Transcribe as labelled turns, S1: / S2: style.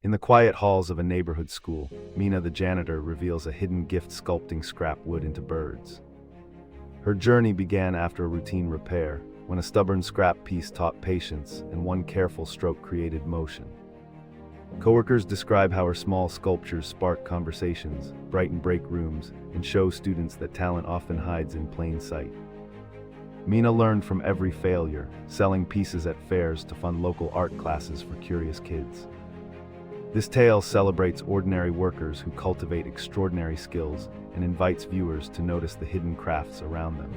S1: In the quiet halls of a neighborhood school, Mina the janitor reveals a hidden gift sculpting scrap wood into birds. Her journey began after a routine repair, when a stubborn scrap piece taught patience and one careful stroke created motion. Coworkers describe how her small sculptures spark conversations, brighten break rooms, and show students that talent often hides in plain sight. Mina learned from every failure, selling pieces at fairs to fund local art classes for curious kids. This tale celebrates ordinary workers who cultivate extraordinary skills and invites viewers to notice the hidden crafts around them.